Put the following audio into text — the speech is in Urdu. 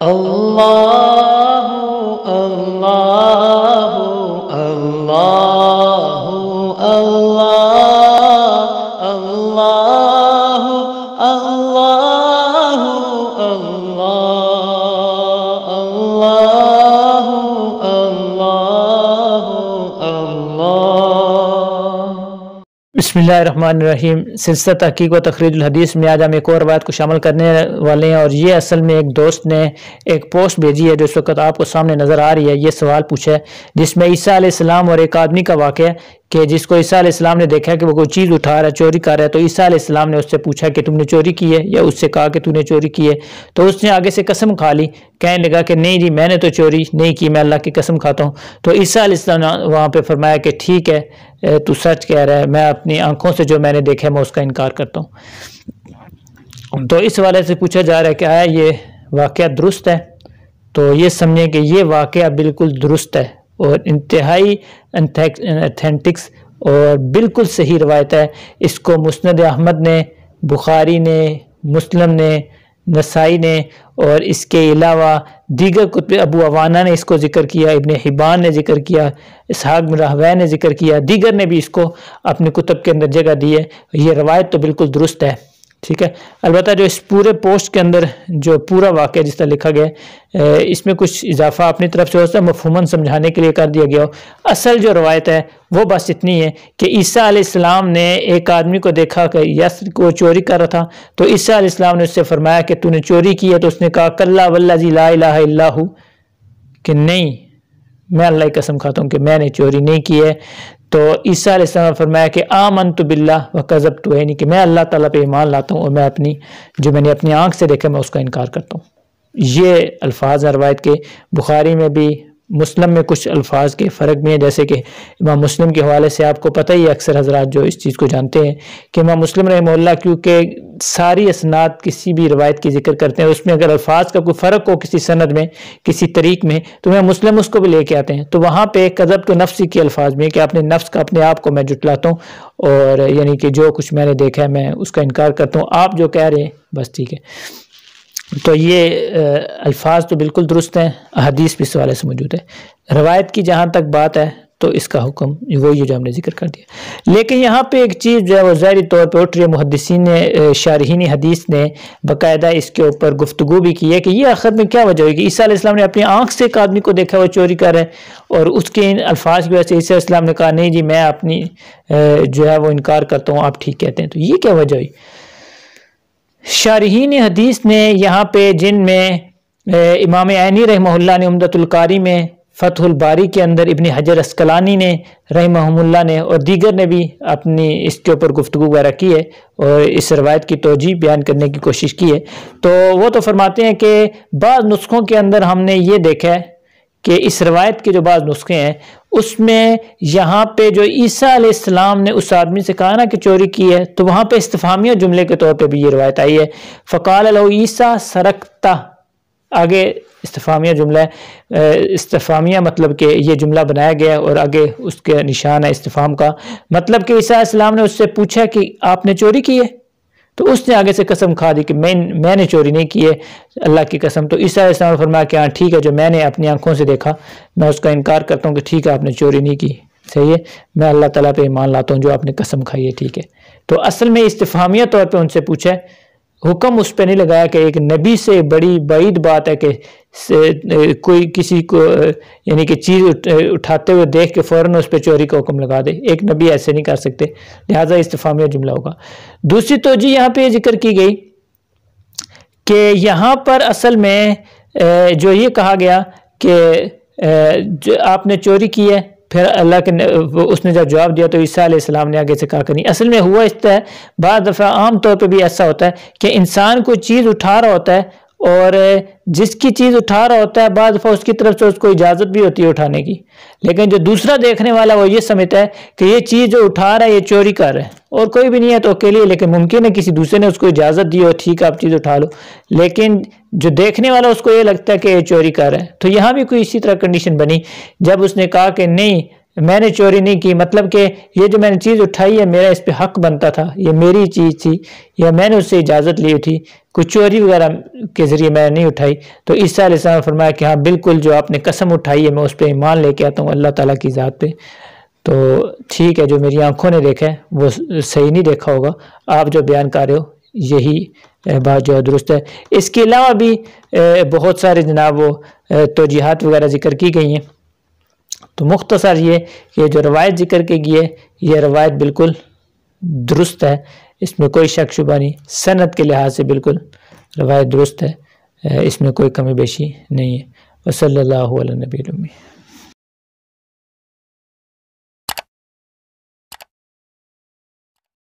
اللہ اللہ اللہ اللہ اللہ اللہ اللہ اللہ اللہ۔ بسم اللہ الرحمن الرحیم۔ سلسلہ تحقیق و تخریج الحدیث میں آج ہم ایک اور روایت کو شامل کرنے والے ہیں، اور یہ اصل میں ایک دوست نے ایک پوسٹ بھیجی ہے جو اس وقت آپ کو سامنے نظر آ رہی ہے۔ یہ سوال پوچھا ہے جس میں عیسیٰ علیہ السلام اور ایک آدمی کا واقعہ ہے کہ جس کو عیسیٰ علیہ السلام نے دیکھا کہ وہ کوئی چیز اٹھا رہا ہے، چوری کر رہا ہے، تو عیسیٰ علیہ السلام نے اس سے پوچھا کہ تم نے چوری کی ہے، یا اس سے کہا کہ تو نے چوری کی ہے، تو اس نے آگے سے قسم کھا لی، کہنے لگا کہ نہیں جی میں نے تو چوری نہیں کی، میں اللہ کی قسم کھاتا ہوں۔ تو عیسیٰ علیہ السلام نے وہاں پہ فرمایا کہ ٹھیک ہے تو سچ کہہ رہا ہے، میں اپنی آنکھوں سے جو میں نے دیکھا ہے میں اس کا انکار کرتا ہوں۔ تو اس حوالے سے پوچھا جا رہا ہے کہ آیا یہ واقعہ درست ہے؟ تو یہ سمجھیں کہ یہ واقعہ بالکل درست ہے اور انتہائی اتھینٹکس اور بالکل صحیح روایت ہے۔ اس کو مسند احمد نے، بخاری نے، مسلم نے، نسائی نے، اور اس کے علاوہ دیگر کتب، ابو عوانہ نے اس کو ذکر کیا، ابن حبان نے ذکر کیا، اسحاق بن راہویہ نے ذکر کیا، دیگر نے بھی اس کو اپنے کتب کے اندر جگہ دی ہے۔ یہ روایت تو بالکل درست ہے، ٹھیک ہے۔ البتہ جو اس پورے پوسٹ کے اندر جو پورا واقعہ جس طرح لکھا گیا ہے، اس میں کچھ اضافہ اپنی طرف سے ہوتا ہے، مفہوماً سمجھانے کے لیے کر دیا گیا ہو۔ اصل جو روایت ہے وہ بس اتنی ہے کہ عیسیٰ علیہ السلام نے ایک آدمی کو دیکھا کہ یس کو چوری کر رہا تھا، تو عیسیٰ علیہ السلام نے اس سے فرمایا کہ تو نے چوری کی ہے، تو اس نے کہا کلا والذی لا الہ الا ہو، کہ نہیں میں اللہ کی قسم کھاتا ہوں کہ میں نے چوری نہیں کی ہے۔ تو عیسیٰ علیہ السلام نے فرمایا کہ آمنت باللہ وکذبت، یعنی کہ میں اللہ تعالیٰ پہ ایمان لاتا ہوں اور میں میں نے اپنی آنکھ سے دیکھا میں اس کا انکار کرتا ہوں۔ یہ الفاظ ہیں روایت کے۔ بخاری میں بھی، مسلم میں کچھ الفاظ کے فرق بھی ہیں، جیسے کہ امام مسلم کے حوالے سے آپ کو پتہ ہی ہے، اکثر حضرات جو اس چیز کو جانتے ہیں کہ امام مسلم رحمہ اللہ کیونکہ ساری اسناد کسی بھی روایت کی ذکر کرتے ہیں، اس میں اگر الفاظ کا کوئی فرق ہو کسی سند میں، کسی طریق میں، تو امام مسلم اس کو بھی لے کے آتے ہیں۔ تو وہاں پہ کذبت نفسی کے الفاظ میں کہ اپنے نفس کا، اپنے آپ کو میں جھٹلاتا ہوں، اور یعنی کہ جو کچھ میں نے دیکھا ہے میں اس کا انکار کرتا ہوں، آپ جو کہہ رہے ہیں بس ٹھیک ہے۔ تو یہ الفاظ تو بالکل درست ہیں، احادیث بھی اس حوالے سے موجود ہے۔ روایت کی جہاں تک بات ہے تو اس کا حکم وہی جو ہم نے ذکر کر دیا، لیکن یہاں پہ ایک چیز جو ہے وہ ظاہری طور پہ اٹھ رہی ہے۔ محدثین نے، شارحین حدیث نے باقاعدہ اس کے اوپر گفتگو بھی کی ہے کہ یہ آخر میں کیا وجہ ہوئی کہ عیسیٰ علیہ السلام نے اپنی آنکھ سے ایک آدمی کو دیکھا وہ چوری کر رہا ہے، اور اس کے ان الفاظ کی وجہ سے عیسیٰ علیہ السلام نے کہا نہیں جی میں اپنی جو ہے وہ انکار کرتا ہوں، آپ ٹھیک کہتے ہیں۔ تو یہ کیا وجہ ہوئی؟ شارحین حدیث نے یہاں پہ، جن میں امام عینی رحمہ اللہ نے عمدۃ القاری میں، فتح الباری کے اندر ابن حجر عسقلانی نے رحمہم اللہ نے، اور دیگر نے بھی اپنی اس کے اوپر گفتگو وغیرہ کی ہے اور اس روایت کی توجیہ بیان کرنے کی کوشش کی ہے، تو وہ تو فرماتے ہیں کہ بعض نسخوں کے اندر ہم نے یہ دیکھا ہے کہ اس روایت کے جو بعض نسخے ہیں اس میں یہاں پہ جو عیسیٰ علیہ السلام نے اس آدمی سے کہا نا کہ چوری کی ہے، تو وہاں پہ استفہامیہ جملے کے طور پہ بھی یہ روایت آئی ہے، فقال لہ عیسیٰ سرقتہ، آگے استفہامیہ جملہ ہے، استفہامیہ مطلب کہ یہ جملہ بنایا گیا ہے اور آگے اس کے نشان ہے استفہام کا، مطلب کہ عیسیٰ علیہ السلام نے اس سے پوچھا کہ آپ نے چوری کی ہے، تو اس نے آگے سے قسم کھا دی کہ میں نے چوری نہیں کی ہے، اللہ کی قسم۔ تو عیسیٰ علیہ السلام نے فرمایا کہ ہاں ٹھیک ہے، جو میں نے اپنی آنکھوں سے دیکھا میں اس کا انکار کرتا ہوں کہ ٹھیک ہے آپ نے چوری نہیں کی، صحیح ہے، میں اللہ تعالیٰ پہ ایمان لاتا ہوں جو آپ نے قسم کھائی ہے، ٹھیک ہے۔ تو اصل میں استفہامیہ طور پہ ان سے پوچھا ہے، حکم اس پہ نہیں لگایا کہ ایک نبی سے بڑی بعید بات ہے کہ کوئی کسی کو یعنی کہ چیز اٹھاتے ہوئے دیکھ کے فوراً اس پہ چوری کا حکم لگا دے، ایک نبی ایسے نہیں کر سکتے، لہٰذا استفہامیہ جملہ ہوگا۔ دوسری توجہ یہاں پہ ذکر کی گئی کہ یہاں پر اصل میں جو یہ کہا گیا کہ آپ نے چوری کی ہے، پھر اللہ کے اس نے جب جواب دیا تو عیسیٰ علیہ السلام نے آگے سے کہا کہ نہیں، اصل میں ہوا اس طرح ہے، بعض دفعہ عام طور پہ بھی ایسا ہوتا ہے کہ انسان کوئی چیز اٹھا رہا ہوتا ہے، اور جس کی چیز اٹھا رہا ہوتا ہے بعض دفعہ اس کی طرف سے اس کو اجازت بھی ہوتی ہے اٹھانے کی، لیکن جو دوسرا دیکھنے والا وہ یہ سمجھتا ہے کہ یہ چیز جو اٹھا رہا ہے یہ چوری کر رہا ہے، اور کوئی بھی نہیں ہے تو اکیلے، لیکن ممکن ہے کسی دوسرے نے اس کو اجازت دی ہو، ٹھیک ہے آپ چیز اٹھا لو، لیکن جو دیکھنے والا اس کو یہ لگتا ہے کہ یہ چوری کر رہا ہے۔ تو یہاں بھی کوئی اسی طرح کنڈیشن بنی جب اس نے کہا کہ نہیں میں نے چوری نہیں کی، مطلب کہ یہ جو میں نے چیز اٹھائی ہے میرا اس پہ حق بنتا تھا، یہ میری چیز تھی یا میں نے اس سے اجازت لی تھی، کوئی چوری وغیرہ کے ذریعے میں نے نہیں اٹھائی۔ تو عیسیٰ علیہ السلام نے فرمایا کہ ہاں بالکل جو آپ نے قسم اٹھائی ہے میں اس پہ ایمان لے کے آتا ہوں اللہ تعالیٰ کی ذات پہ، تو ٹھیک ہے جو میری آنکھوں نے دیکھا ہے وہ صحیح نہیں دیکھا ہوگا، آپ جو بیان کر رہے ہو یہی بات جو ہے درست ہے۔ اس کے علاوہ بھی بہت سارے جناب وہ توجیحات وغیرہ ذکر کی گئی ہیں، تو مختصر یہ جو روایت ذکر کی گئی ہے یہ روایت بالکل درست ہے، اس میں کوئی شک شبہ نہیں، سند کے لحاظ سے بالکل روایت درست ہے، اس میں کوئی کمی بیشی نہیں ہے۔ وصلی اللہ علی نبی المی۔